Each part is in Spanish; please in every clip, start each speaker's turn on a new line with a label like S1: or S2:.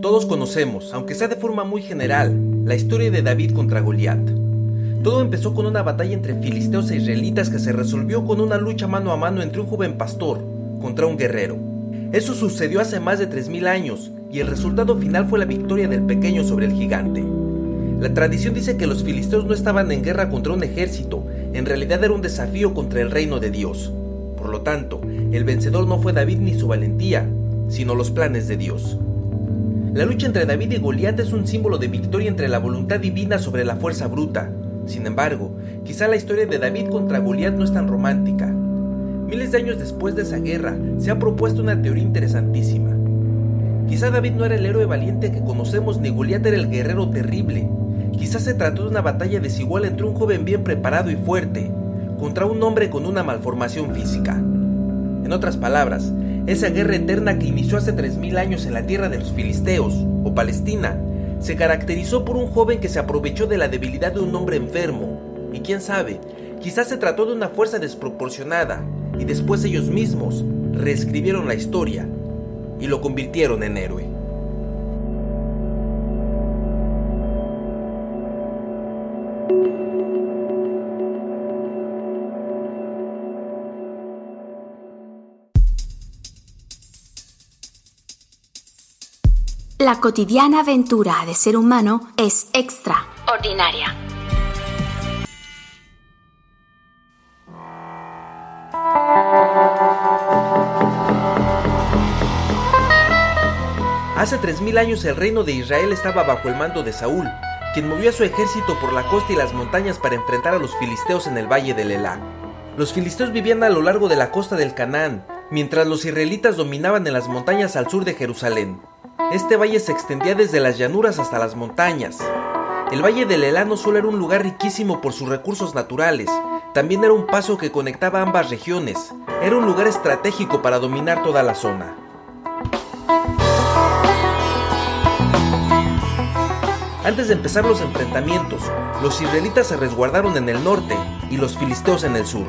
S1: Todos conocemos, aunque sea de forma muy general, la historia de David contra Goliat. Todo empezó con una batalla entre filisteos e israelitas que se resolvió con una lucha mano a mano entre un joven pastor contra un guerrero. Eso sucedió hace más de 3000 años y el resultado final fue la victoria del pequeño sobre el gigante. La tradición dice que los filisteos no estaban en guerra contra un ejército, en realidad era un desafío contra el reino de Dios. Por lo tanto, el vencedor no fue David ni su valentía, sino los planes de Dios. La lucha entre David y Goliat es un símbolo de victoria entre la voluntad divina sobre la fuerza bruta. Sin embargo, quizá la historia de David contra Goliat no es tan romántica. Miles de años después de esa guerra, se ha propuesto una teoría interesantísima. Quizá David no era el héroe valiente que conocemos ni Goliat era el guerrero terrible. Quizá se trató de una batalla desigual entre un joven bien preparado y fuerte contra un hombre con una malformación física. En otras palabras, esa guerra eterna que inició hace 3000 años en la tierra de los filisteos, o Palestina, se caracterizó por un joven que se aprovechó de la debilidad de un hombre enfermo. Y quién sabe, quizás se trató de una fuerza desproporcionada, y después ellos mismos reescribieron la historia y lo convirtieron en héroe.
S2: La cotidiana aventura de ser humano es extraordinaria.
S1: Hace 3000 años el reino de Israel estaba bajo el mando de Saúl, quien movió a su ejército por la costa y las montañas para enfrentar a los filisteos en el valle del Elá. Los filisteos vivían a lo largo de la costa del Canaán, mientras los israelitas dominaban en las montañas al sur de Jerusalén. Este valle se extendía desde las llanuras hasta las montañas. El valle del Elá no solo era un lugar riquísimo por sus recursos naturales, también era un paso que conectaba ambas regiones. Era un lugar estratégico para dominar toda la zona. Antes de empezar los enfrentamientos, los israelitas se resguardaron en el norte y los filisteos en el sur.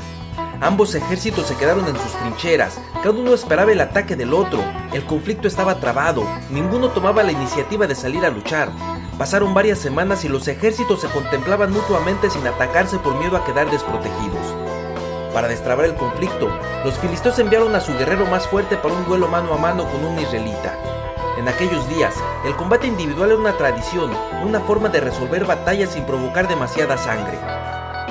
S1: Ambos ejércitos se quedaron en sus trincheras, cada uno esperaba el ataque del otro, el conflicto estaba trabado, ninguno tomaba la iniciativa de salir a luchar. Pasaron varias semanas y los ejércitos se contemplaban mutuamente sin atacarse por miedo a quedar desprotegidos. Para destrabar el conflicto, los filisteos enviaron a su guerrero más fuerte para un duelo mano a mano con un israelita. En aquellos días, el combate individual era una tradición, una forma de resolver batallas sin provocar demasiada sangre.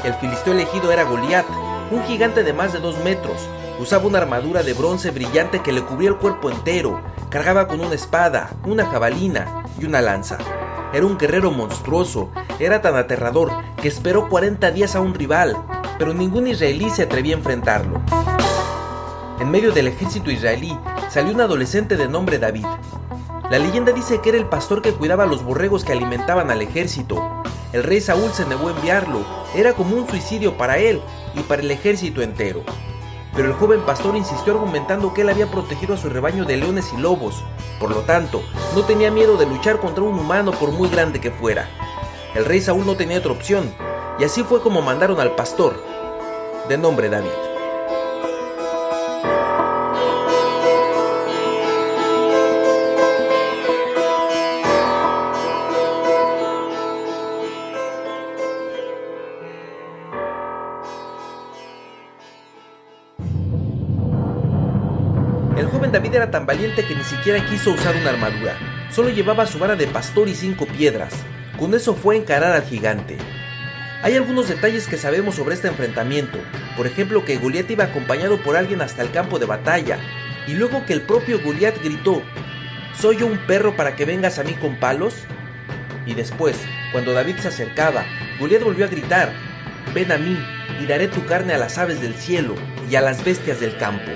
S1: El filisteo elegido era Goliat, un gigante de más de 2 metros. Usaba una armadura de bronce brillante que le cubría el cuerpo entero, cargaba con una espada, una jabalina y una lanza. Era un guerrero monstruoso, era tan aterrador que esperó 40 días a un rival, pero ningún israelí se atrevía a enfrentarlo. En medio del ejército israelí salió un adolescente de nombre David. La leyenda dice que era el pastor que cuidaba a los borregos que alimentaban al ejército. El rey Saúl se negó a enviarlo, era como un suicidio para él y para el ejército entero. Pero el joven pastor insistió argumentando que él había protegido a su rebaño de leones y lobos, por lo tanto, no tenía miedo de luchar contra un humano por muy grande que fuera. El rey Saúl no tenía otra opción, y así fue como mandaron al pastor, de nombre David. El joven David era tan valiente que ni siquiera quiso usar una armadura. Solo llevaba su vara de pastor y 5 piedras. Con eso fue a encarar al gigante. Hay algunos detalles que sabemos sobre este enfrentamiento. Por ejemplo, que Goliat iba acompañado por alguien hasta el campo de batalla. Y luego que el propio Goliat gritó: ¿soy yo un perro para que vengas a mí con palos? Y después, cuando David se acercaba, Goliat volvió a gritar: ven a mí y daré tu carne a las aves del cielo y a las bestias del campo.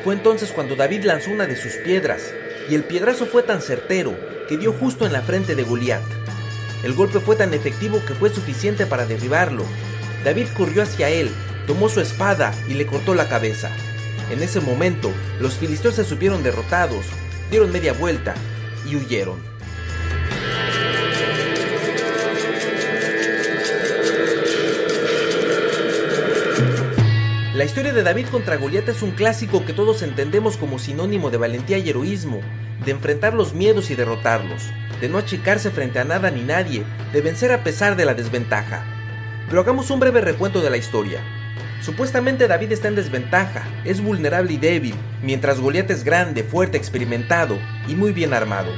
S1: Fue entonces cuando David lanzó una de sus piedras, y el piedrazo fue tan certero que dio justo en la frente de Goliat. El golpe fue tan efectivo que fue suficiente para derribarlo. David corrió hacia él, tomó su espada y le cortó la cabeza. En ese momento, los filisteos se supieron derrotados, dieron media vuelta y huyeron. La historia de David contra Goliat es un clásico que todos entendemos como sinónimo de valentía y heroísmo. de enfrentar los miedos y derrotarlos, de no achicarse frente a nada ni nadie, de vencer a pesar de la desventaja. Pero hagamos un breve recuento de la historia. Supuestamente David está en desventaja, es vulnerable y débil, mientras Goliat es grande, fuerte, experimentado y muy bien armado.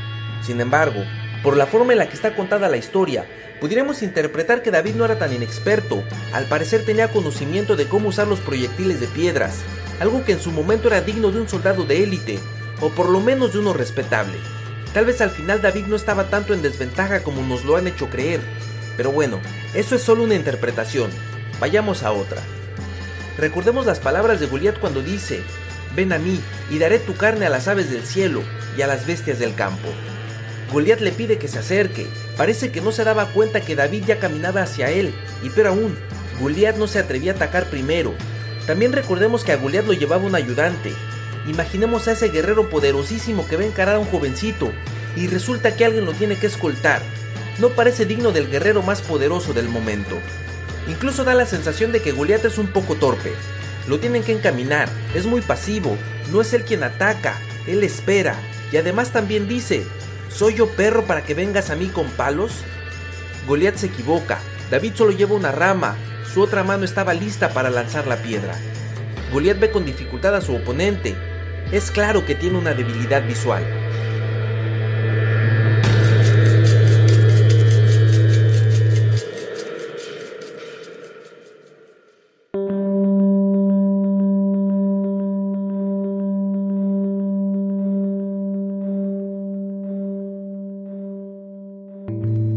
S1: Sin embargo, por la forma en la que está contada la historia, pudiéramos interpretar que David no era tan inexperto. Al parecer tenía conocimiento de cómo usar los proyectiles de piedras, algo que en su momento era digno de un soldado de élite, o por lo menos de uno respetable. Tal vez al final David no estaba tanto en desventaja como nos lo han hecho creer, pero bueno, eso es solo una interpretación. Vayamos a otra. Recordemos las palabras de Goliat cuando dice: ven a mí y daré tu carne a las aves del cielo y a las bestias del campo. Goliat le pide que se acerque. Parece que no se daba cuenta que David ya caminaba hacia él, y peor aún, Goliat no se atrevía a atacar primero. También recordemos que a Goliat lo llevaba un ayudante. Imaginemos a ese guerrero poderosísimo que va a encarar a un jovencito, y resulta que alguien lo tiene que escoltar. No parece digno del guerrero más poderoso del momento. Incluso da la sensación de que Goliat es un poco torpe. Lo tienen que encaminar, es muy pasivo, no es él quien ataca, él espera, y además también dice: ¿soy yo perro para que vengas a mí con palos? Goliat se equivoca, David solo lleva una rama, su otra mano estaba lista para lanzar la piedra. Goliat ve con dificultad a su oponente, es claro que tiene una debilidad visual.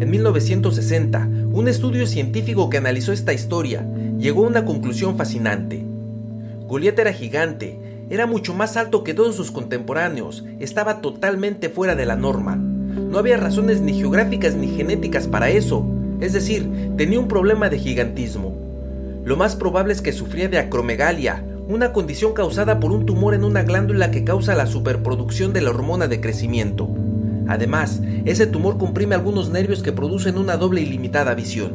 S1: En 1960, un estudio científico que analizó esta historia llegó a una conclusión fascinante. Goliat era gigante, era mucho más alto que todos sus contemporáneos, estaba totalmente fuera de la norma. No había razones ni geográficas ni genéticas para eso, es decir, tenía un problema de gigantismo. Lo más probable es que sufría de acromegalia, una condición causada por un tumor en una glándula que causa la superproducción de la hormona de crecimiento. Además, ese tumor comprime algunos nervios que producen una doble y limitada visión.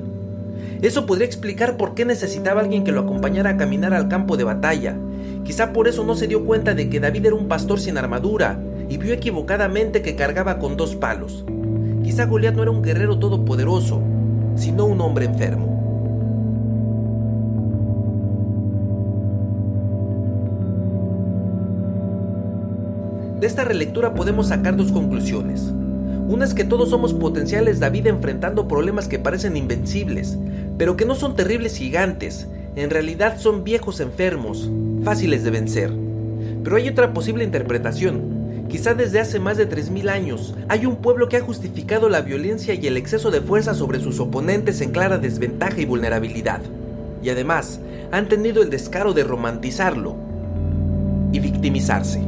S1: Eso podría explicar por qué necesitaba alguien que lo acompañara a caminar al campo de batalla. Quizá por eso no se dio cuenta de que David era un pastor sin armadura y vio equivocadamente que cargaba con 2 palos. Quizá Goliat no era un guerrero todopoderoso, sino un hombre enfermo. De esta relectura podemos sacar 2 conclusiones. Una es que todos somos potenciales David enfrentando problemas que parecen invencibles, pero que no son terribles gigantes, en realidad son viejos enfermos, fáciles de vencer. Pero hay otra posible interpretación. Quizá desde hace más de 3000 años hay un pueblo que ha justificado la violencia y el exceso de fuerza sobre sus oponentes en clara desventaja y vulnerabilidad. Y además, han tenido el descaro de romantizarlo y victimizarse.